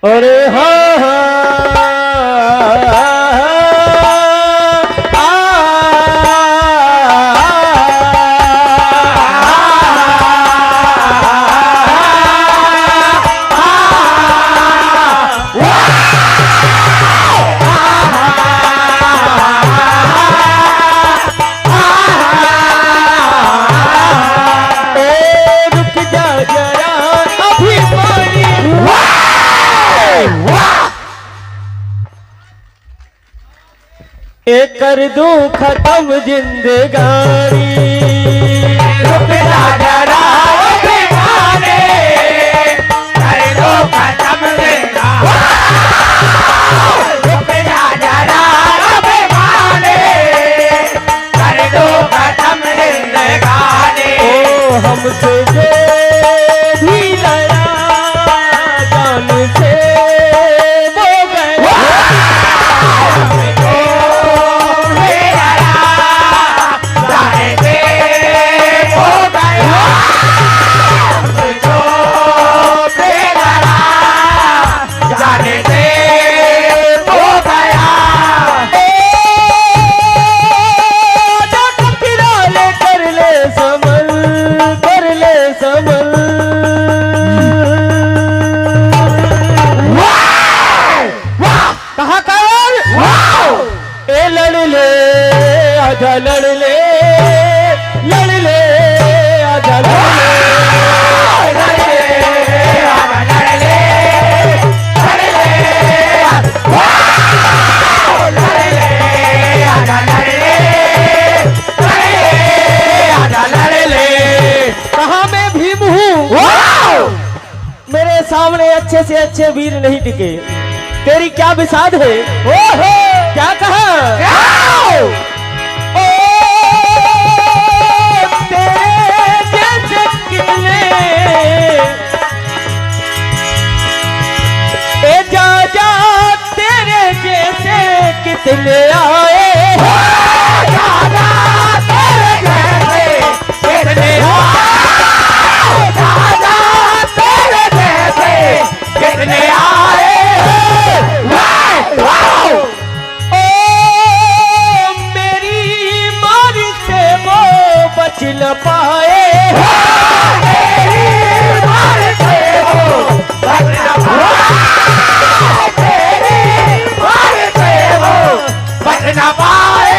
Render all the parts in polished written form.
अरे हाँ हाँ कर दूं खत्म जिंदगानी रुक जा जरा बेगाने कर दो खत्म जिंदगानी रुक जा जरा बेगाने कर दो खत्म जिंदगानी ओ हमसे जो भी लड़ा जान से वो गया लड़ ले आजा लड़ ले कहाँ मैं भीम हूँ मेरे सामने अच्छे से अच्छे वीर नहीं टिके तेरी क्या विषाद है ओहो क्या कहा कितने आए दादा तेरे जैसे कितने आए दादा तेरे जैसे कितने आए ओ मेरी मारी से वो बच न पाए मेरी मारी से वो बच न पाए बच न पाए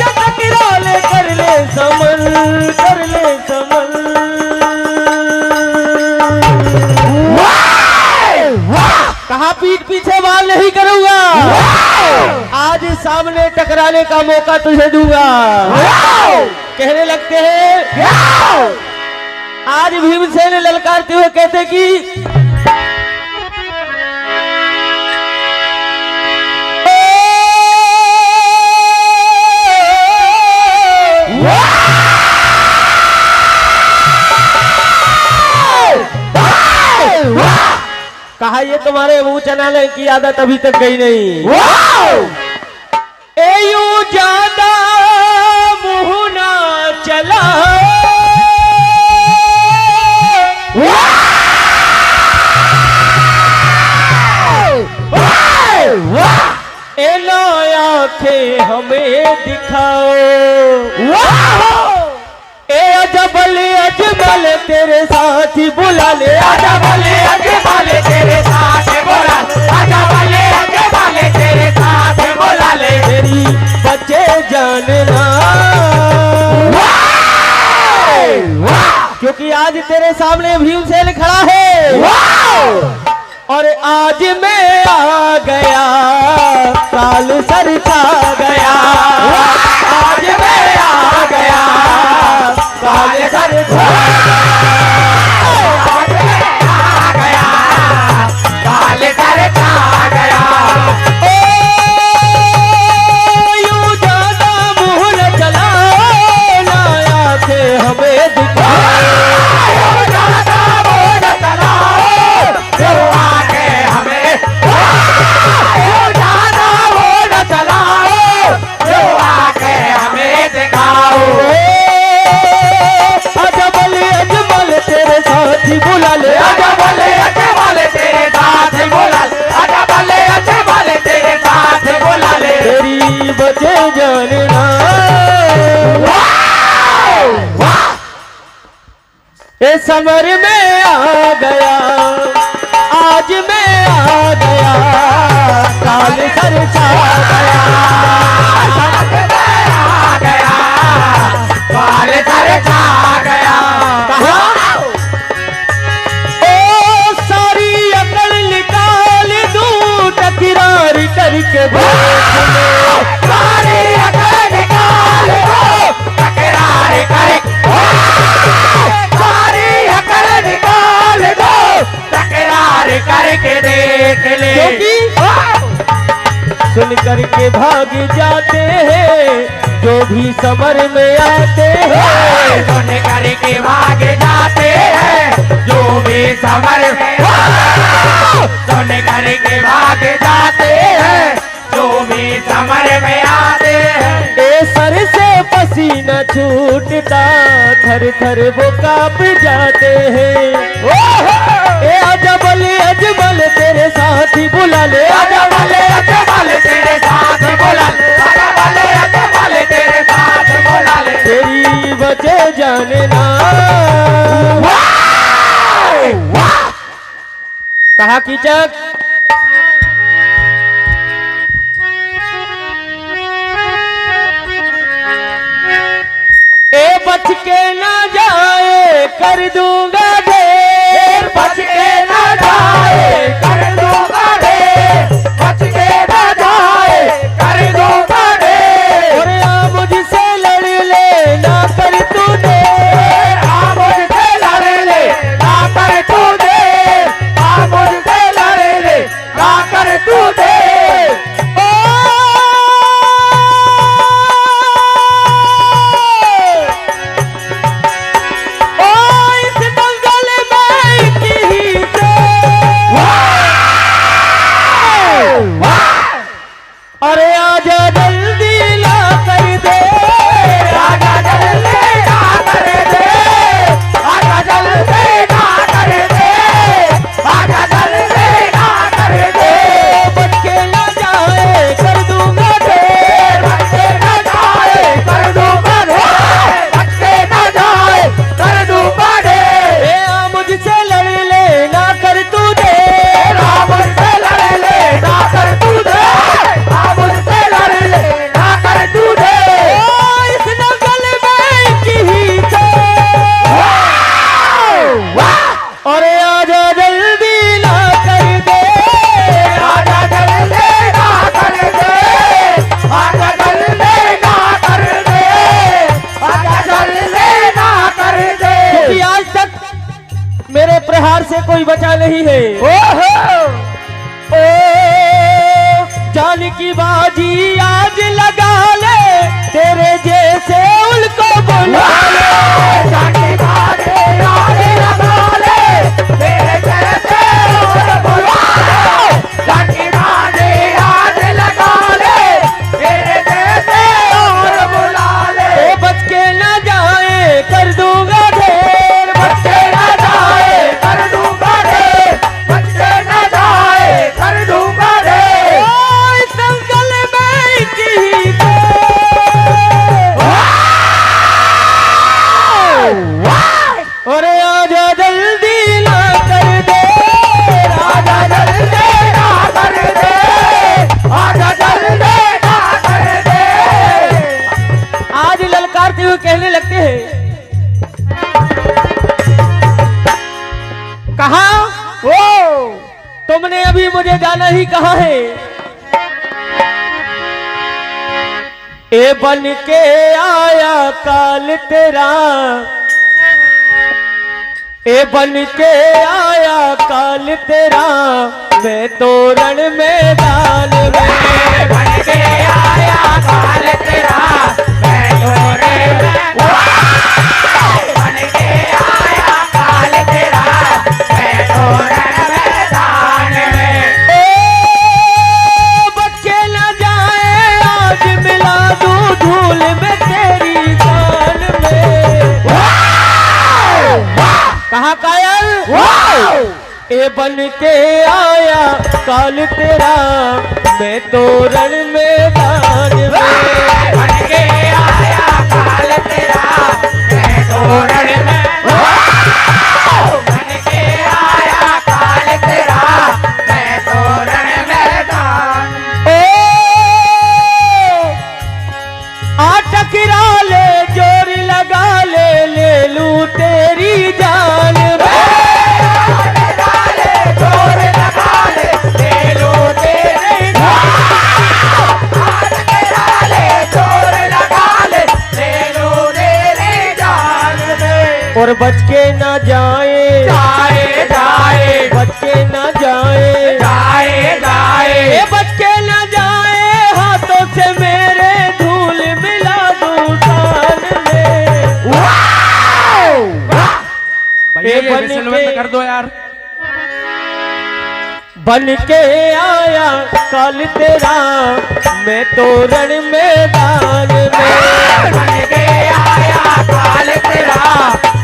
जब किराले कर ले समल कहा पीठ पीछे वार नहीं करूंगा आज सामने टकराने का मौका तुझे दूंगा कहने लगते हैं आज भीमसेन ललकारते हुए कहते कि कहा ये तुम्हारे मुंह चलाने की आदत अभी तक गई नहीं ए यूं ज्यादा मुंह ना चला ए लो आंखें हमें दिखाओ ए अजबल अजमल तेरे साथ ही बुला ले अजबल अजमल तेरे साथ बुला अजबल अजमल तेरे साथ बुला ले तेरी बच्चे जानना क्योंकि आज तेरे सामने भीमसेन खड़ा है और आज मैं आ गया काल सर छा गया आज मैं आ गया काल सर छा गया काल सर छा गया ओ यूं ज्यादा मुंह न चलाओ ना आंखें हमें दिखाओ हमें ज्यादा वो न चलाओ समर में आ गया, आज मैं आ गया, काल सर छा गया, आ गया, काल सर छा गया। कहा ओ सारी अकल निकाल दूं, तकरार करके देख ले, सारी अकल निकाल दो, तकरार करके, सारी अकल निकाल दो, तकरार करके देख ले। क्योंकि सुन करके भाग जाते हैं जो भी समर में आते हैं, सुन करके भाग जाते हैं जो भी समर में, सुन करके भाग जाते हैं जो भी समर में आते हैं। ए सर से पसीना छूटता, थर थर वो कांप जाते हैं। ए अजमल अजमल तेरे साथी बुला ले, अजमल अजमल तेरे साथ बुला ले, अजमल अजमल तेरे साथ बुला ले। तेरी वजह जाने ना। कहा कीचक ए बच के ना जाए कर दूंगा ढेर, बच के न जाए कर दूंगा ढेर, बच के न जाए कर दूंगा ढेर। और आ मुझसे लड़ ले ना कर तू देर, आ मुझसे लड़ ले ना कर तू देर, आ मुझसे लड़ ले ना कर तू देर। ओ इस दंगल में एक ही से, अरे आजा जल्दी ला कर दे, आजा जल्दी ना कर दे, आजा जल्दी ना कर दे, आजा जल्दी ना कर दे। बच के ना जाए कर दूंगा ढेर, बच्चे न जाए कर दूंगा ढेर, बच्चे न जाए कर दूंगा ढेर। ए आ मुझसे लड़ ले ना कर तू देर, आ मुझसे लड़ ले ना कर तू देर, आ मुझसे लड़ ले ना कर तू देर। ओ इस दंगल में एक ही से, अरे आजा जल्दी ला कर दे, आजा जल्दी ना कर दे, आजा जल्दी ना कर दे, आजा जल्दी ना कर दे। क्योंकि आज तक मेरे प्रहार से कोई बचा नहीं है। ओ जान की बाजी आज लगा ले, तेरे जैसे उनको बुला ले, जाके बाजे याद लगा ले, तेरे जैसे और बुला ले। जाके बाजे याद लगा ले, तेरे जैसे और बुला ले। ओ बच के ना जाए कर दूंगा ढेर, बच्चे न जाए कर दूंगा ढेर, बच्चे न जाए कर दूंगा ढेर। ओ इस दंगल में एक ही से, अरे आजा जल्दी ला कर दे, आजा जल्दी ना कर दे, आजा जल्दी ना कर दे। आज ललकारते हुए कहने लगते हैं, कहा ओ तुमने अभी मुझे जाना ही कहा है, ए बन के आया काल तेरा, ए बन के आया काल तेरा, मैं तोरण मैदान में, बन के आया काल तेरा, मैं तोरे में, बन के आया काल तेरा, मैं तोरे मैदान में। ओ बच्चे न जाए आज मिला दूं धूल में तेरी शान में, कहा कायल ए बन के आया काल तेरा, मैं तोरण मैदान में, बन के आया काल तेरा, मैं तोरण में, बच के ना जाए, जाए जाए बच के ना जाए, जाए जाए ये बच के ना जाए, हाथों से मेरे धूल मिला दूं शान में। भैया ये विसल बंद कर दो यार। बन के आया काल तेरा मैं तोरण मैदान में, बन के आया काल तेरा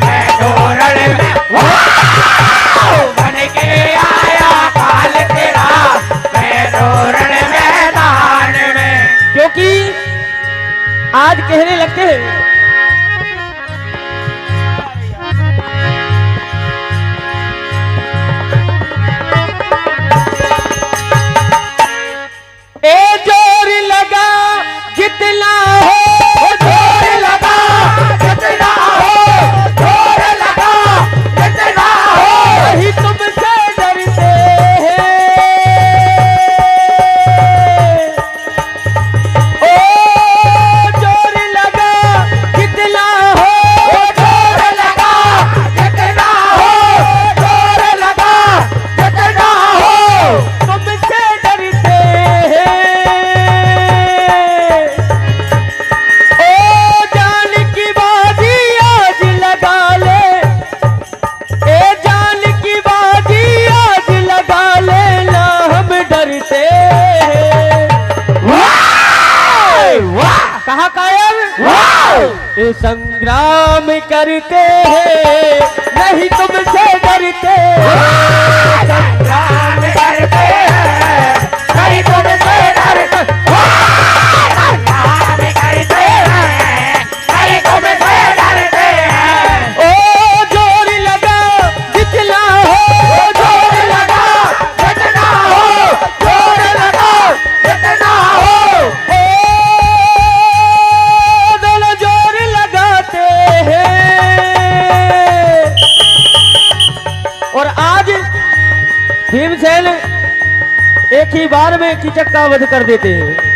मैं तोरण में, बन के आया काल तेरा मैं तोरण मैदान में। क्योंकि आज कहने लगते हैं ए जोर लगा जितना हो, जोर लगा जितना हो, जोर लगा जितना हो, वही तुमसे डरते हैं। ओ जोर लगा जितना हो, जोर लगा जितना हो, जोर लगा जितना हो, तुमसे डरते हैं। ओ जान की बाजी आज लगा ले, ए जान की बाजी आज लगा ले, ना हम डरते हैं। कहा कायल ये संग्राम करते हैं, नहीं तुमसे डरते हैं। संग्राम करते हैं, नहीं तुमसे डरते, संग्राम करते हैं, नहीं तुमसे डरते हैं। ओ जोर लगा जितना हो, जोर लगा जितना हो, जोर लगा जितना हो, ओ दोनों जोर लगाते हैं। और आज भीमसेन एक ही बार में कीचक का वध कर देते हैं।